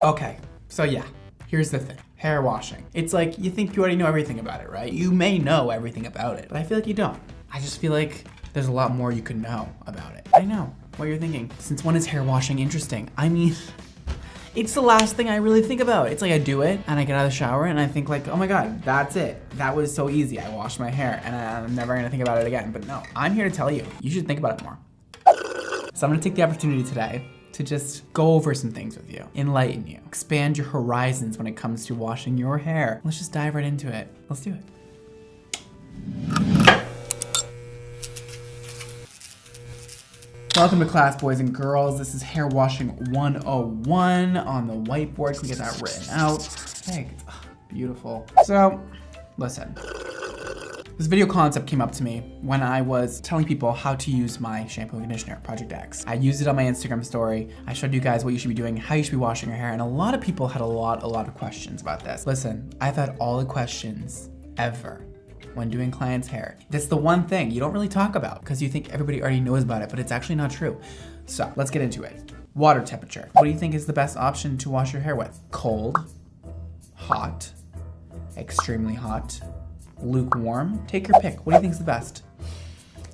Okay, so yeah, here's the thing. Hair washing. It's like you think you already know everything about it, right? You may know everything about it, but I feel like you don't. I just feel like there's a lot more you could know about it. I know what you're thinking. Since when is hair washing interesting? I mean, it's the last thing I really think about. It's like I do it and I get out of the shower and I think like, oh my God, that's it. That was so easy. I washed my hair and I'm never gonna think about it again. But no, I'm here to tell you, you should think about it more. So I'm gonna take the opportunity today to just go over some things with you, enlighten you, expand your horizons when it comes to washing your hair. Let's just dive right into it. Let's do it. Welcome to class, boys and girls. This is Hair Washing 101 on the whiteboard. Can we get that written out? Hey, beautiful. So, listen. This video concept came up to me when I was telling people how to use my shampoo and conditioner, Project X. I used it on my Instagram story. I showed you guys what you should be doing, how you should be washing your hair, and a lot of people had a lot of questions about this. Listen, I've had all the questions ever when doing clients' hair. That's the one thing you don't really talk about because you think everybody already knows about it, but it's actually not true. So let's get into it. Water temperature. What do you think is the best option to wash your hair with? Cold, hot, extremely hot, lukewarm? Take your pick. What do you think is the best?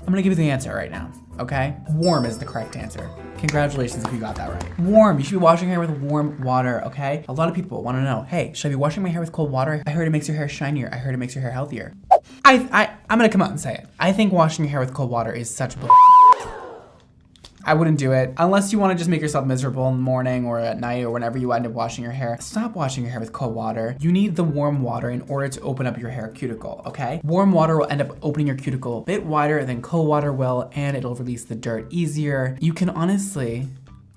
I'm gonna give you the answer right now, okay? Warm is the correct answer. Congratulations if you got that right. Warm, you should be washing your hair with warm water, okay? A lot of people wanna know, hey, should I be washing my hair with cold water? I heard it makes your hair shinier. I heard it makes your hair healthier. I'm gonna come out and say it. I think washing your hair with cold water is such bull. I wouldn't do it unless you want to just make yourself miserable in the morning or at night or whenever you end up washing your hair. Stop washing your hair with cold water. You need the warm water in order to open up your hair cuticle, okay? Warm water will end up opening your cuticle a bit wider than cold water will, and it'll release the dirt easier. You can honestly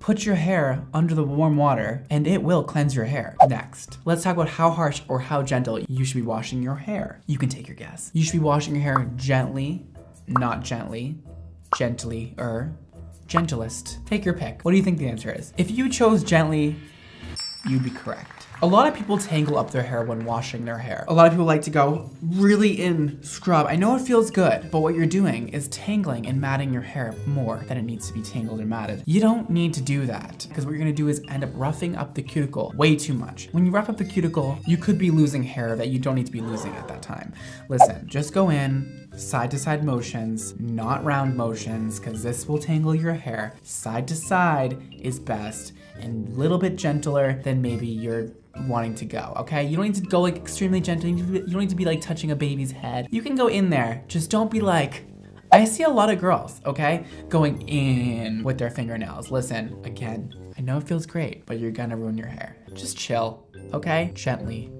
put your hair under the warm water and it will cleanse your hair. Next, let's talk about how harsh or how gentle you should be washing your hair. You can take your guess. You should be washing your hair gently, not gently, gently-er, gentlest. Take your pick. What do you think the answer is? If you chose gently, you'd be correct. A lot of people tangle up their hair when washing their hair. A lot of people like to go really in scrub. I know it feels good, but what you're doing is tangling and matting your hair more than it needs to be tangled and matted. You don't need to do that because what you're gonna do is end up roughing up the cuticle way too much. When you rough up the cuticle, you could be losing hair that you don't need to be losing at that time. Listen, just go in, side to side motions, not round motions, because this will tangle your hair. Side to side is best and a little bit gentler than maybe you're wanting to go, okay? You don't need to go like extremely gentle. You don't need to be like touching a baby's head. You can go in there, just don't be like, I see a lot of girls, okay, going in with their fingernails. Listen, again, I know it feels great, but you're gonna ruin your hair. Just chill, okay? Gently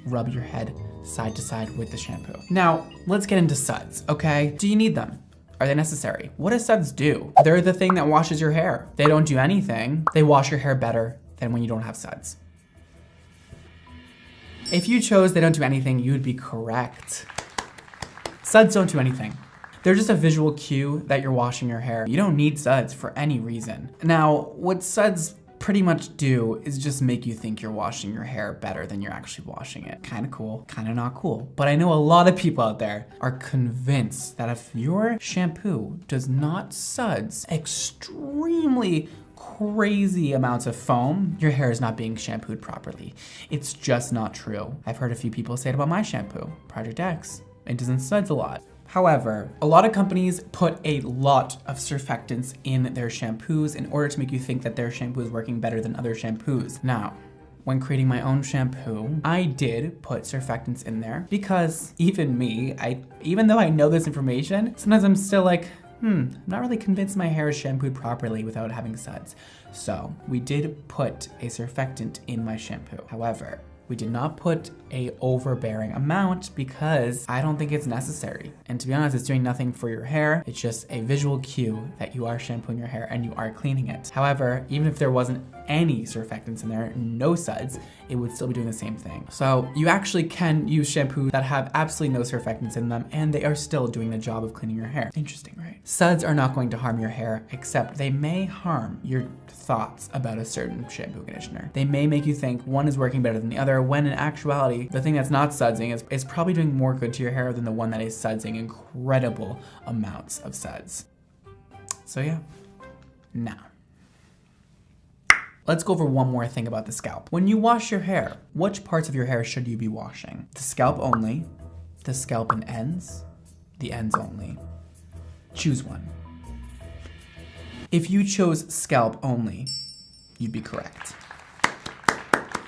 rub your head side to side with the shampoo. Now, let's get into suds, okay? Do you need them? Are they necessary? What do suds do? They're the thing that washes your hair. They don't do anything. They wash your hair better than when you don't have suds. If you chose they don't do anything, you would be correct. Suds don't do anything. They're just a visual cue that you're washing your hair. You don't need suds for any reason. Now, what suds pretty much do is just make you think you're washing your hair better than you're actually washing it. Kind of cool, kind of not cool. But I know a lot of people out there are convinced that if your shampoo does not suds extremely crazy amounts of foam, your hair is not being shampooed properly. It's just not true. I've heard a few people say it about my shampoo, Project X. It doesn't suds a lot. However, a lot of companies put a lot of surfactants in their shampoos in order to make you think that their shampoo is working better than other shampoos. Now, when creating my own shampoo, I did put surfactants in there because even me, even though I know this information, sometimes I'm still like, I'm not really convinced my hair is shampooed properly without having suds. So we did put a surfactant in my shampoo. However, we did not put a overbearing amount because I don't think it's necessary. And to be honest, it's doing nothing for your hair. It's just a visual cue that you are shampooing your hair and you are cleaning it. However, even if there wasn't any surfactants in there, no suds, it would still be doing the same thing. So you actually can use shampoo that have absolutely no surfactants in them and they are still doing the job of cleaning your hair. Interesting, right? Suds are not going to harm your hair, except they may harm your thoughts about a certain shampoo conditioner. They may make you think one is working better than the other, when in actuality, the thing that's not sudsing is probably doing more good to your hair than the one that is sudsing incredible amounts of suds. So yeah, now, Let's go over one more thing about the scalp. When you wash your hair, which parts of your hair should you be washing? The scalp only, the scalp and ends, the ends only. Choose one. If you chose scalp only, you'd be correct.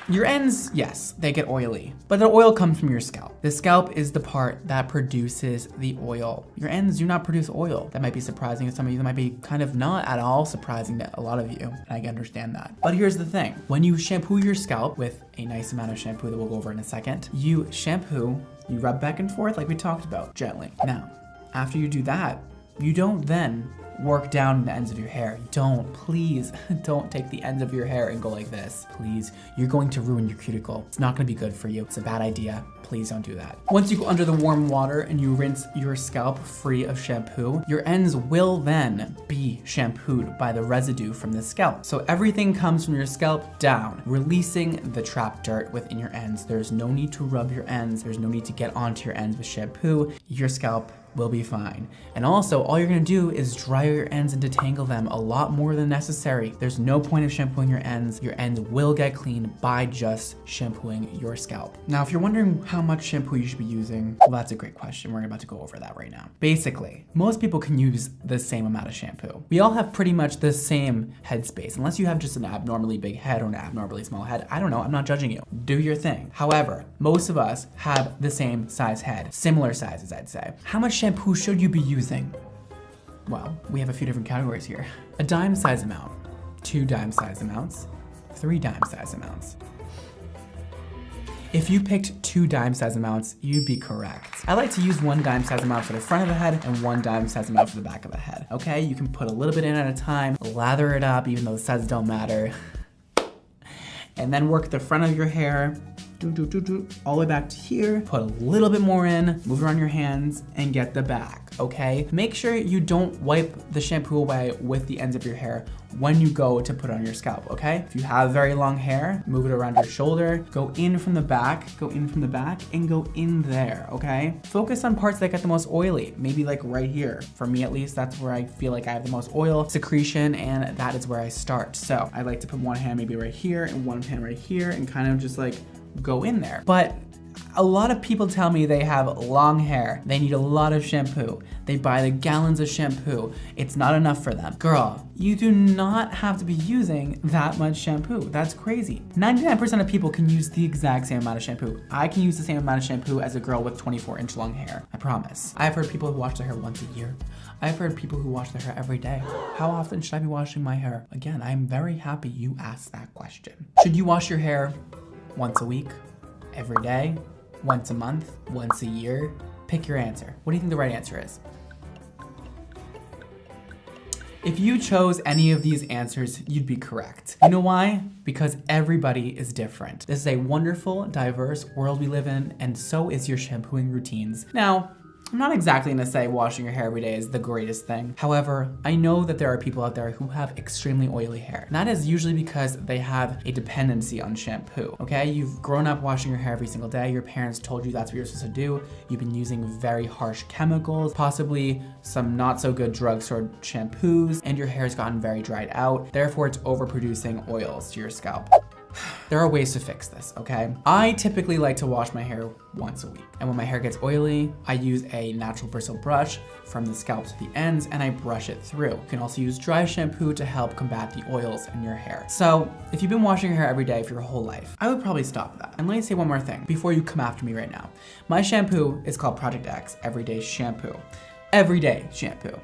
Your ends, yes, they get oily, but the oil comes from your scalp. The scalp is the part that produces the oil. Your ends do not produce oil. That might be surprising to some of you. That might be kind of not at all surprising to a lot of you, and I can understand that. But here's the thing. When you shampoo your scalp with a nice amount of shampoo that we'll go over in a second, you shampoo, you rub back and forth like we talked about, gently. Now, after you do that, you don't then work down the ends of your hair. Please don't take the ends of your hair and go like this. Please, you're going to ruin your cuticle. It's not gonna be good for you. It's a bad idea. Please don't do that. Once you go under the warm water and you rinse your scalp free of shampoo, your ends will then be shampooed by the residue from the scalp. So everything comes from your scalp down, releasing the trapped dirt within your ends. There's no need to rub your ends. There's no need to get onto your ends with shampoo. Your scalp will be fine. And also, all you're gonna do is dry your ends and detangle them a lot more than necessary. There's no point of shampooing your ends. Your ends will get clean by just shampooing your scalp. Now, if you're wondering how much shampoo you should be using, well, that's a great question. We're about to go over that right now. Basically, most people can use the same amount of shampoo. We all have pretty much the same head space, unless you have just an abnormally big head or an abnormally small head. I don't know, I'm not judging you. Do your thing. However, most of us have the same size head, similar sizes, I'd say. How much shampoo should you be using? Well, we have a few different categories here. A dime size amount, 2 dime size amounts, 3 dime size amounts. If you picked 2 dime size amounts, you'd be correct. I like to use 1 dime size amount for the front of the head and 1 dime size amount for the back of the head. Okay, you can put a little bit in at a time, lather it up, even though the sizes don't matter. And then work the front of your hair, all the way back to here, put a little bit more in, move around your hands, and get the back, okay? Make sure you don't wipe the shampoo away with the ends of your hair when you go to put it on your scalp, okay? If you have very long hair, move it around your shoulder, go in from the back, and go in there, okay? Focus on parts that get the most oily, maybe like right here. For me at least, that's where I feel like I have the most oil secretion, and that is where I start. So I like to put one hand maybe right here and one hand right here and kind of just like go in there. But a lot of people tell me they have long hair. They need a lot of shampoo. They buy the gallons of shampoo. It's not enough for them. Girl, you do not have to be using that much shampoo. That's crazy. 99% of people can use the exact same amount of shampoo. I can use the same amount of shampoo as a girl with 24-inch long hair. I promise. I've heard people who wash their hair once a year. I've heard people who wash their hair every day. How often should I be washing my hair? Again, I'm very happy you asked that question. Should you wash your hair once a week, every day, once a month, once a year? Pick your answer. What do you think the right answer is? If you chose any of these answers, you'd be correct. You know why? Because everybody is different. This is a wonderful, diverse world we live in, and so is your shampooing routines. Now, I'm not exactly gonna say washing your hair every day is the greatest thing. However, I know that there are people out there who have extremely oily hair. And that is usually because they have a dependency on shampoo, okay? You've grown up washing your hair every single day. Your parents told you that's what you're supposed to do. You've been using very harsh chemicals, possibly some not so good drugstore shampoos, and your hair's gotten very dried out. Therefore, it's overproducing oils to your scalp. There are ways to fix this, okay? I typically like to wash my hair once a week. And when my hair gets oily, I use a natural bristle brush from the scalp to the ends and I brush it through. You can also use dry shampoo to help combat the oils in your hair. So if you've been washing your hair every day for your whole life, I would probably stop that. And let me say one more thing before you come after me right now. My shampoo is called Project X Everyday Shampoo. Everyday shampoo.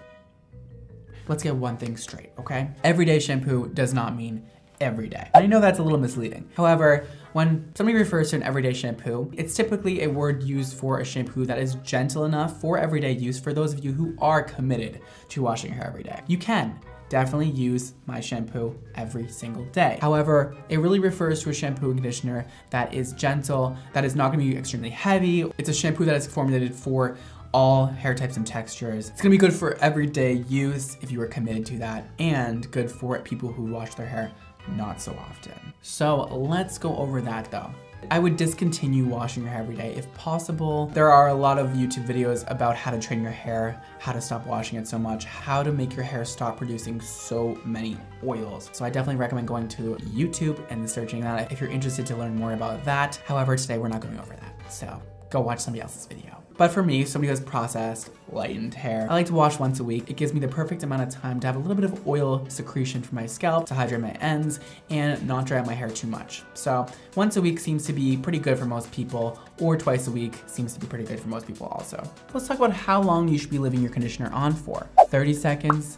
Let's get one thing straight, okay? Everyday shampoo does not mean every day. I know that's a little misleading. However, when somebody refers to an everyday shampoo, it's typically a word used for a shampoo that is gentle enough for everyday use for those of you who are committed to washing your hair every day. You can definitely use my shampoo every single day. However, it really refers to a shampoo and conditioner that is gentle, that is not gonna be extremely heavy. It's a shampoo that is formulated for all hair types and textures. It's gonna be good for everyday use if you are committed to that, and good for people who wash their hair not so often. So let's go over that though. I would discontinue washing your hair every day if possible. There are a lot of YouTube videos about how to train your hair, how to stop washing it so much, how to make your hair stop producing so many oils. So I definitely recommend going to YouTube and searching that if you're interested to learn more about that. However, today we're not going over that. So go watch somebody else's video. But for me, somebody who has processed, lightened hair, I like to wash once a week. It gives me the perfect amount of time to have a little bit of oil secretion from my scalp to hydrate my ends and not dry out my hair too much. So once a week seems to be pretty good for most people, or twice a week seems to be pretty good for most people also. Let's talk about how long you should be leaving your conditioner on for. 30 seconds,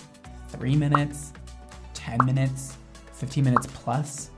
3 minutes, 10 minutes, 15 minutes plus.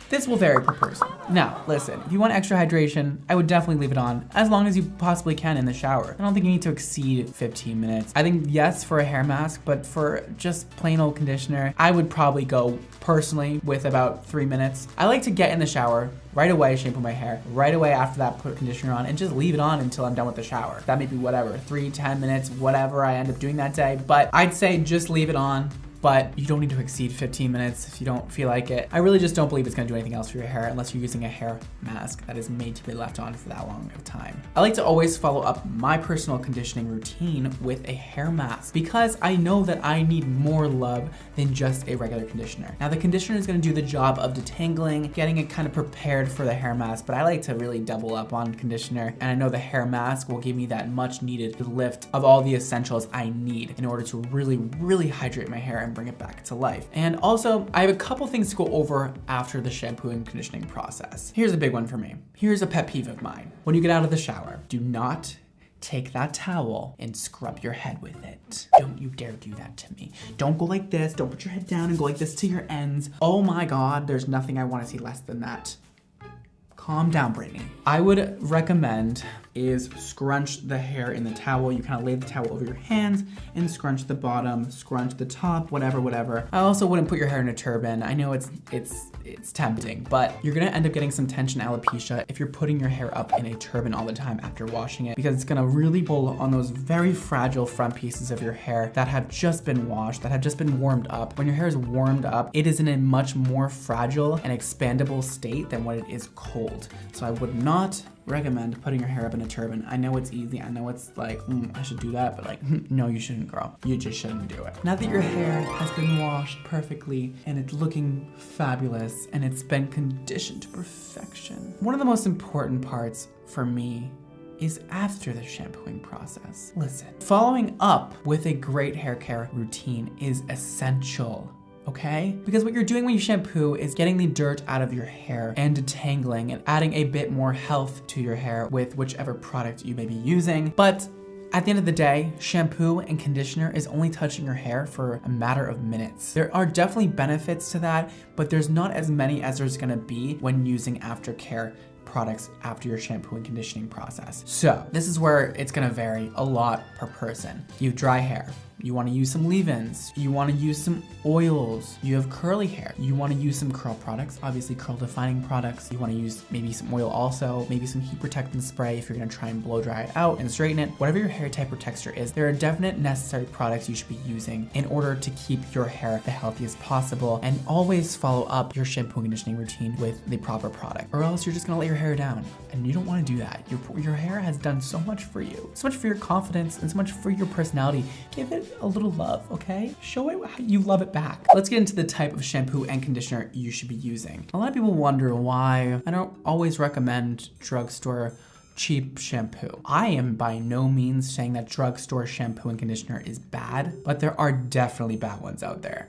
This will vary per person. Now, listen, if you want extra hydration, I would definitely leave it on as long as you possibly can in the shower. I don't think you need to exceed 15 minutes. I think yes for a hair mask, but for just plain old conditioner, I would probably go personally with about 3 minutes. I like to get in the shower, right away shampoo my hair, right away after that put conditioner on and just leave it on until I'm done with the shower. That may be whatever, 3, 10 minutes, whatever I end up doing that day, but I'd say just leave it on. But you don't need to exceed 15 minutes if you don't feel like it. I really just don't believe it's gonna do anything else for your hair unless you're using a hair mask that is made to be left on for that long of time. I like to always follow up my personal conditioning routine with a hair mask because I know that I need more love than just a regular conditioner. Now the conditioner is gonna do the job of detangling, getting it kind of prepared for the hair mask, but I like to really double up on conditioner, and I know the hair mask will give me that much needed lift of all the essentials I need in order to really hydrate my hair and bring it back to life. And also, I have a couple things to go over after the shampoo and conditioning process. Here's a big one for me. Here's a pet peeve of mine. When you get out of the shower, do not take that towel and scrub your head with it. Don't you dare do that to me. Don't go like this. Don't put your head down and go like this to your ends. Oh my God, there's nothing I want to see less than that. Calm down, Brittany. I would recommend is scrunch the hair in the towel. You kind of lay the towel over your hands and scrunch the bottom, scrunch the top, whatever. I also wouldn't put your hair in a turban. I know it's tempting, but you're gonna end up getting some tension alopecia if you're putting your hair up in a turban all the time after washing it, because it's gonna really pull on those very fragile front pieces of your hair that have just been washed, that have just been warmed up. When your hair is warmed up, it is in a much more fragile and expandable state than when it is cold. So I would not recommend putting your hair up in a turban. I know it's easy. I know it's like, I should do that, but like, no, you shouldn't, girl. You just shouldn't do it. Now that your hair has been washed perfectly and it's looking fabulous and it's been conditioned to perfection, one of the most important parts for me is after the shampooing process. Listen, following up with a great hair care routine is essential. Okay? Because what you're doing when you shampoo is getting the dirt out of your hair and detangling and adding a bit more health to your hair with whichever product you may be using. But at the end of the day, shampoo and conditioner is only touching your hair for a matter of minutes. There are definitely benefits to that, but there's not as many as there's gonna be when using aftercare products after your shampoo and conditioning process. So this is where it's gonna vary a lot per person. You have dry hair. You wanna use some leave-ins. You wanna use some oils. You have curly hair. You wanna use some curl products, obviously curl defining products. You wanna use maybe some oil also, maybe some heat protectant spray if you're gonna try and blow dry it out and straighten it. Whatever your hair type or texture is, there are definite necessary products you should be using in order to keep your hair the healthiest possible, and always follow up your shampoo and conditioning routine with the proper product, or else you're just gonna let your hair down, and you don't wanna do that. Your hair has done so much for you, so much for your confidence and so much for your personality. Give it a little love, okay? Show it how you love it back. Let's get into the type of shampoo and conditioner you should be using. A lot of people wonder why I don't always recommend drugstore cheap shampoo. I am by no means saying that drugstore shampoo and conditioner is bad, but there are definitely bad ones out there.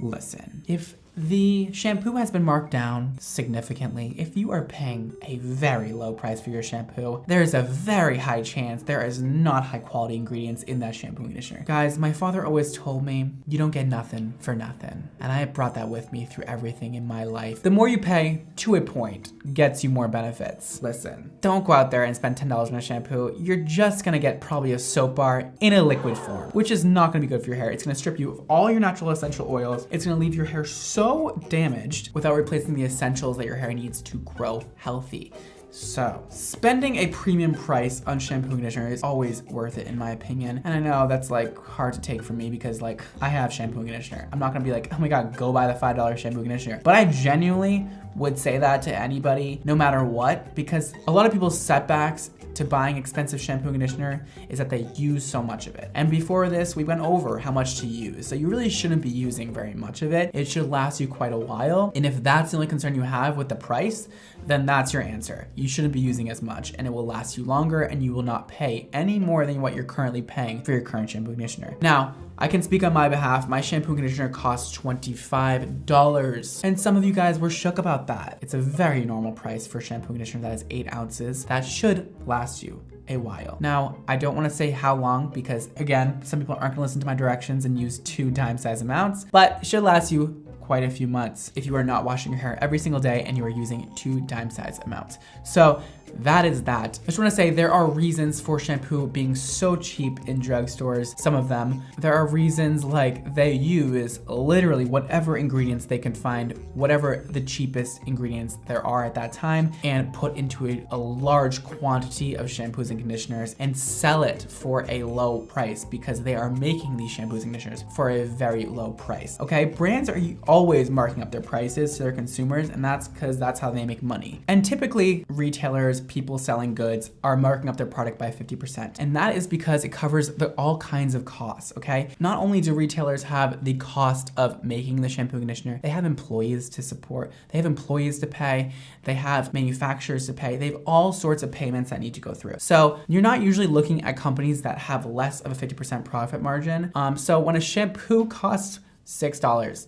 Listen, if the shampoo has been marked down significantly, if you are paying a very low price for your shampoo, there's a very high chance there is not high quality ingredients in that shampoo and conditioner. Guys, my father always told me, you don't get nothing for nothing. And I have brought that with me through everything in my life. The more you pay, to a point, gets you more benefits. Listen, don't go out there and spend $10 on a shampoo. You're just gonna get probably a soap bar in a liquid form, which is not gonna be good for your hair. It's gonna strip you of all your natural essential oils. It's gonna leave your hair so damaged without replacing the essentials that your hair needs to grow healthy. So, spending a premium price on shampoo and conditioner is always worth it in my opinion. And I know that's like hard to take from me because like I have shampoo and conditioner. I'm not gonna be like, oh my God, go buy the $5 shampoo and conditioner. But I genuinely would say that to anybody, no matter what, because a lot of people's setbacks to buying expensive shampoo and conditioner is that they use so much of it. And before this, we went over how much to use. So you really shouldn't be using very much of it. It should last you quite a while. And if that's the only concern you have with the price, then that's your answer. You shouldn't be using as much and it will last you longer and you will not pay any more than what you're currently paying for your current shampoo and conditioner. Now, I can speak on my behalf. My shampoo and conditioner costs $25. And some of you guys were shook about that. It's a very normal price for shampoo and conditioner that is 8 ounces. That should last you a while. Now, I don't want to say how long because again, some people aren't gonna listen to my directions and use 2 dime size amounts, but it should last you quite a few months if you are not washing your hair every single day and you are using 2 dime size amounts. So that is that. I just want to say there are reasons for shampoo being so cheap in drugstores. Some of them. There are reasons like they use literally whatever ingredients they can find, whatever the cheapest ingredients there are at that time, and put into a large quantity of shampoos and conditioners and sell it for a low price because they are making these shampoos and conditioners for a very low price. Okay, brands are always marking up their prices to their consumers, and that's because that's how they make money. And typically retailers, people selling goods are marking up their product by 50%. And that is because it covers all kinds of costs, okay? Not only do retailers have the cost of making the shampoo and conditioner, they have employees to support, they have employees to pay, they have manufacturers to pay, they have all sorts of payments that need to go through. So you're not usually looking at companies that have less of a 50% profit margin. So when a shampoo costs $6,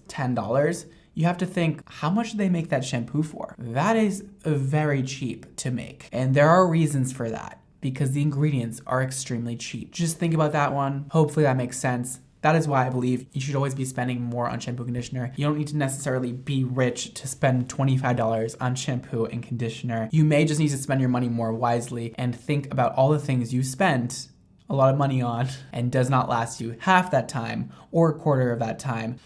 $10, you have to think, how much do they make that shampoo for? That is very cheap to make. And there are reasons for that because the ingredients are extremely cheap. Just think about that one. Hopefully that makes sense. That is why I believe you should always be spending more on shampoo and conditioner. You don't need to necessarily be rich to spend $25 on shampoo and conditioner. You may just need to spend your money more wisely and think about all the things you spent a lot of money on and does not last you half that time or a quarter of that time.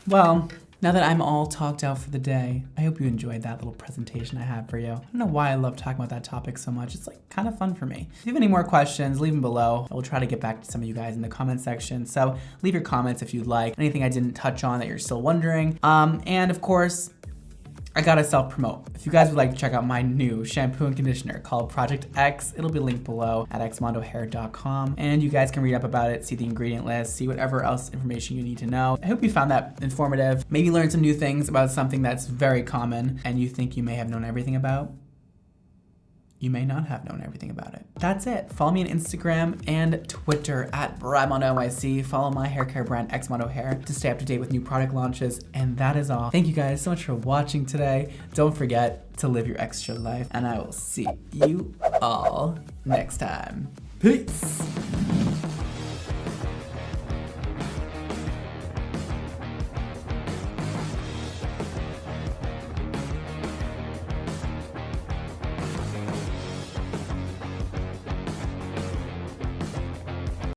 Well, now that I'm all talked out for the day, I hope you enjoyed that little presentation I have for you. I don't know why I love talking about that topic so much. It's like kind of fun for me. If you have any more questions, leave them below. I will try to get back to some of you guys in the comment section. So leave your comments if you'd like. Anything I didn't touch on that you're still wondering. And of course, I gotta self-promote. If you guys would like to check out my new shampoo and conditioner called Project X, it'll be linked below at xmondohair.com. And you guys can read up about it, see the ingredient list, see whatever else information you need to know. I hope you found that informative. Maybe learn some new things about something that's very common and you think you may have known everything about. You may not have known everything about it. That's it. Follow me on Instagram and Twitter at Brad Mondo NYC. Follow my hair care brand X Mondo Hair to stay up to date with new product launches. And that is all. Thank you guys so much for watching today. Don't forget to live your extra life, and I will see you all next time. Peace.